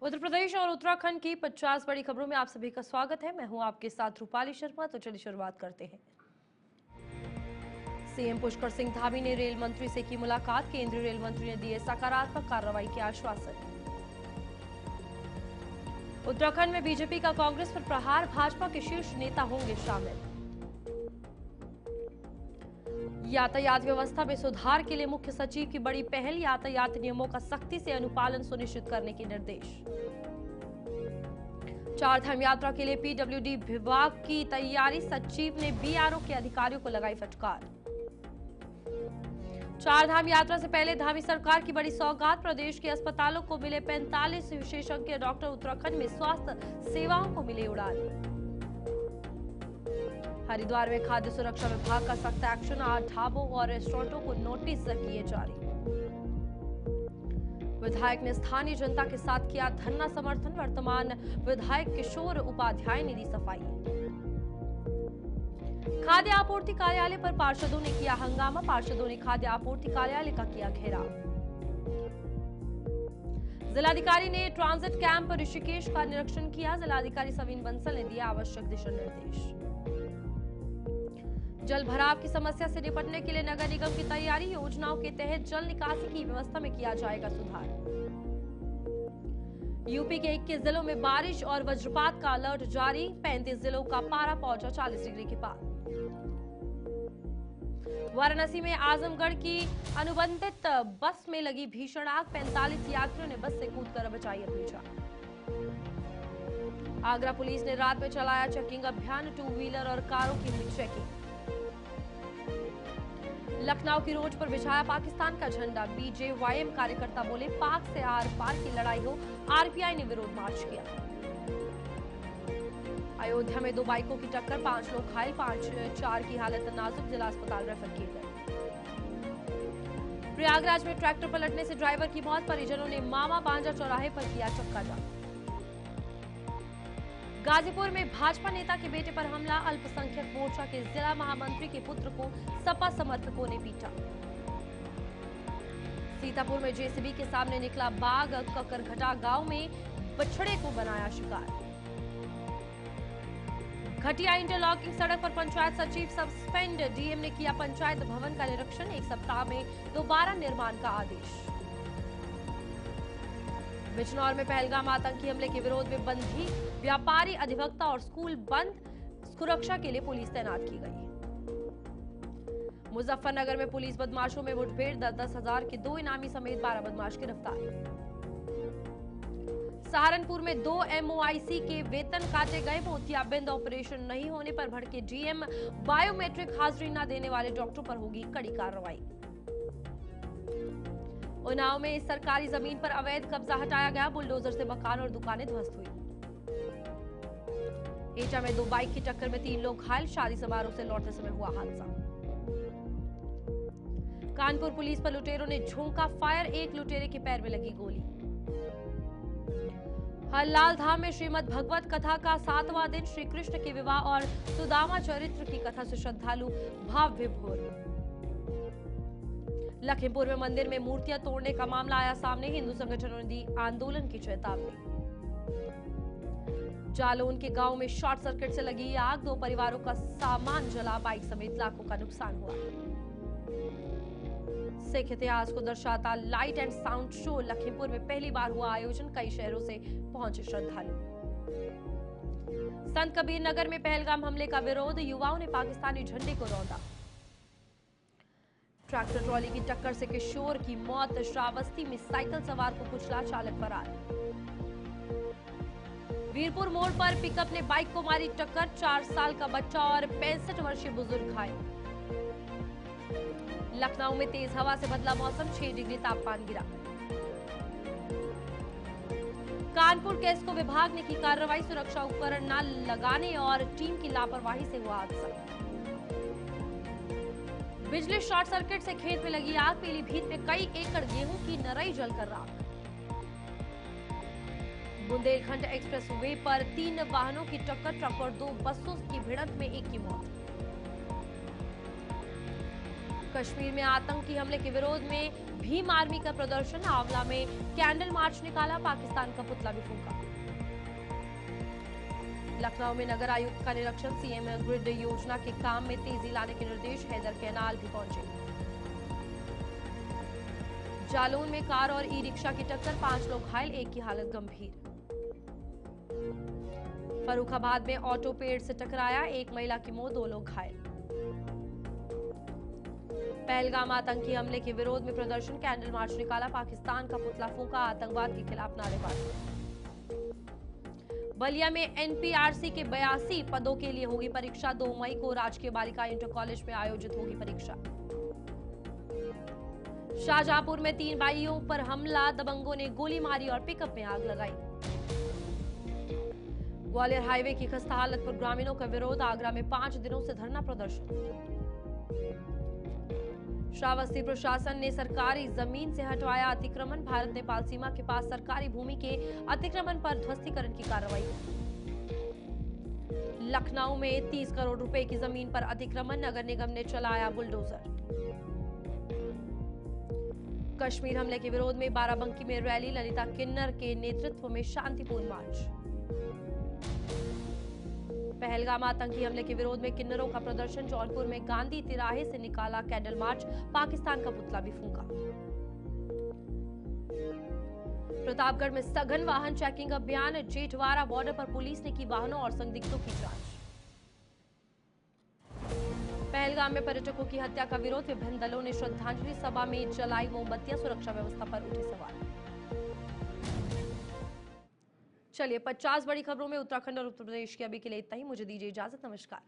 उत्तर प्रदेश और उत्तराखंड की 50 बड़ी खबरों में आप सभी का स्वागत है। मैं हूं आपके साथ रूपाली शर्मा। तो चलिए शुरुआत करते हैं। सीएम पुष्कर सिंह धामी ने रेल मंत्री से की मुलाकात। केंद्रीय रेल मंत्री ने दिए सकारात्मक कार्रवाई के आश्वासन। उत्तराखंड में बीजेपी का कांग्रेस पर प्रहार, भाजपा के शीर्ष नेता होंगे शामिल। यातायात व्यवस्था में सुधार के लिए मुख्य सचिव की बड़ी पहल, यातायात नियमों का सख्ती से अनुपालन सुनिश्चित करने के निर्देश। चारधाम यात्रा के लिए पीडब्ल्यूडी विभाग की तैयारी, सचिव ने बीआरओ के अधिकारियों को लगाई फटकार। चारधाम यात्रा से पहले धामी सरकार की बड़ी सौगात, प्रदेश के अस्पतालों को मिले 45 विशेषज्ञ डॉक्टर, उत्तराखंड में स्वास्थ्य सेवाओं को मिले उड़ान। हरिद्वार में खाद्य सुरक्षा विभाग का सख्त एक्शन, 8 ढाबों और रेस्टोरेंटों को नोटिस किए जारी। विधायक ने स्थानीय जनता के साथ किया धरना समर्थन, वर्तमान विधायक किशोर उपाध्याय ने दी सफाई। खाद्य आपूर्ति कार्यालय पर पार्षदों ने किया हंगामा, पार्षदों ने खाद्य आपूर्ति कार्यालय का किया घेराव। जिलाधिकारी ने ट्रांजिट कैंप ऋषिकेश का निरीक्षण किया, जिलाधिकारी सवीन बंसल ने दिया आवश्यक दिशा निर्देश। जल भराव की समस्या से निपटने के लिए नगर निगम की तैयारी, योजनाओं के तहत जल निकासी की व्यवस्था में किया जाएगा सुधार। यूपी के 21 जिलों में बारिश और वज्रपात का अलर्ट जारी, 35 जिलों का पारा पहुंचा 40 डिग्री के पार। वाराणसी में आजमगढ़ की अनुबंधित बस में लगी भीषण आग, 45 यात्रियों ने बस से कूदकर बचाई अपनी जान। आगरा पुलिस ने रात में चलाया चेकिंग अभियान, 2 व्हीलर और कारों की हुई चेकिंग। लखनऊ की रोड पर बिछाया पाकिस्तान का झंडा, बीजेवाईएम कार्यकर्ता बोले पाक से आर पार की लड़ाई हो, आरपीआई ने विरोध मार्च किया। अयोध्या में 2 बाइकों की टक्कर, 5 लोग घायल, 4 की हालत नाजुक, जिला अस्पताल रेफर किए गए। प्रयागराज में ट्रैक्टर पलटने से ड्राइवर की मौत, परिजनों ने मामा बांजा चौराहे पर किया चक्का जाम। गाजीपुर में भाजपा नेता के बेटे पर हमला, अल्पसंख्यक मोर्चा के जिला महामंत्री के पुत्र को सपा समर्थकों ने पीटा। सीतापुर में जेसीबी के सामने निकला बाघ, ककरघटा गांव में बछड़े को बनाया शिकार। घटिया इंटरलॉकिंग सड़क पर पंचायत सचिव सस्पेंड, डीएम ने किया पंचायत भवन का निरीक्षण, 1 सप्ताह में दोबारा निर्माण का आदेश। बिजनौर में पहलगाम आतंकी हमले के विरोध में बंधी व्यापारी, अधिवक्ता और स्कूल बंद, सुरक्षा के लिए पुलिस तैनात की गई। मुजफ्फरनगर में पुलिस बदमाशों में मुठभेड़, 10-10 हजार के 2 इनामी समेत 12 बदमाश गिरफ्तार। सहारनपुर में 2 एमओआईसी के वेतन काटे गए, मोतियाबिंद ऑपरेशन नहीं होने पर भड़के डीएम, बायोमेट्रिक हाजिरी न देने वाले डॉक्टरों पर होगी कड़ी कार्रवाई। उन्नाव में इस सरकारी जमीन पर अवैध कब्जा हटाया गया, बुलडोजर से मकान और दुकानें ध्वस्त हुई। एटा में 2 बाइक की टक्कर में 3 लोग घायल, शादी समारोह से लौटते समय हुआ हादसा। कानपुर पुलिस पर लुटेरों ने झोंका फायर, 1 लुटेरे के पैर में लगी गोली। हरलाल धाम में श्रीमद् भगवत कथा का 7वां दिन, श्री कृष्ण के विवाह और सुदामा चरित्र की कथा से श्रद्धालु भाव विभोर। लखीमपुर में मंदिर में मूर्तियां तोड़ने का मामला आया सामने, हिंदू संगठनों ने दी आंदोलन की चेतावनी। जालौन के गांव में शॉर्ट सर्किट से लगी आग, 2 परिवारों का सामान जला, बाइक समेत लाखों का नुकसान हुआ। सिख इतिहास को दर्शाता light and sound show, Lakhimpur में पहली बार हुआ आयोजन, कई शहरों से पहुंचे श्रद्धालु। संत कबीर नगर में पहलगाम हमले का विरोध, युवाओं ने पाकिस्तानी झंडे को रौंदा। ट्रैक्टर ट्रॉली की टक्कर से किशोर की मौत, श्रावस्ती में साइकिल सवार को कुचला, चालक फरार। वीरपुर मोड़ पर पिकअप ने बाइक को मारी टक्कर, 4 साल का बच्चा और 65 वर्षीय बुजुर्ग घायल। लखनऊ में तेज हवा से बदला मौसम, 6 डिग्री तापमान गिरा। कानपुर केस्को विभाग ने की कार्रवाई, सुरक्षा उपकरण न लगाने और टीम की लापरवाही से हुआ हादसा। बिजली शॉर्ट सर्किट से खेत में लगी आग, पीलीभीत में कई एकड़ गेहूं की नरई जलकर राख। बुंदेलखंड एक्सप्रेस वे पर 3 वाहनों की टक्कर, ट्रक और 2 बसों की भिड़ंत में 1 की मौत। कश्मीर में आतंकी हमले के विरोध में भीम आर्मी का प्रदर्शन। आंवला में कैंडल मार्च निकाला, पाकिस्तान का पुतला भी फूंका। लखनऊ में नगर आयुक्त का निरीक्षण, सीएम ग्रिड योजना के काम में तेजी लाने के निर्देश। हैदर कैनाल भी पहुंचे। जालौन में कार और ई रिक्शा की टक्कर, 5 लोग घायल, एक की हालत गंभीर। फर्रुखाबाद में ऑटो पेड़ से टकराया, एक महिला की मौत, 2 लोग घायल। पहलगाम आतंकी हमले के विरोध में प्रदर्शन, कैंडल मार्च निकाला, पाकिस्तान का पुतला फूंका, आतंकवाद के खिलाफ नारेबाजी। बलिया में एनपीआरसी के 82 पदों के लिए होगी परीक्षा, 2 मई को राजकीय बालिका इंटर कॉलेज में आयोजित होगी परीक्षा। शाहजहांपुर में 3 भाइयों पर हमला, दबंगों ने गोली मारी और पिकअप में आग लगाई। ग्वालियर हाईवे की खस्ता हालत पर ग्रामीणों का विरोध, आगरा में 5 दिनों से धरना प्रदर्शन। श्रावस्ती प्रशासन ने सरकारी जमीन से हटवाया अतिक्रमण, भारत नेपाल सीमा के पास सरकारी भूमि के अतिक्रमण पर ध्वस्तीकरण की कार्रवाई। लखनऊ में 30 करोड़ रुपए की जमीन पर अतिक्रमण, नगर निगम ने चलाया बुलडोजर। कश्मीर हमले के विरोध में बाराबंकी में रैली, ललिता किन्नर के नेतृत्व में शांतिपूर्ण मार्च। पहलगाम आतंकी हमले के विरोध में किन्नरों का प्रदर्शन, जौनपुर में गांधी तिराहे से निकाला कैंडल मार्च, पाकिस्तान का पुतला भी फूंका। प्रतापगढ़ में सघन वाहन चेकिंग अभियान, जेठवारा बॉर्डर पर पुलिस ने की वाहनों और संदिग्धों की जांच। पहलगाम में पर्यटकों की हत्या का विरोध, विभिन्न दलों ने श्रद्धांजलि सभा में जलाई मोमबत्तियां, सुरक्षा व्यवस्था पर उठे सवाल। चलिए 50 बड़ी खबरों में उत्तराखंड और उत्तर प्रदेश की अभी के लिए इतना ही। मुझे दीजिए इजाजत, नमस्कार।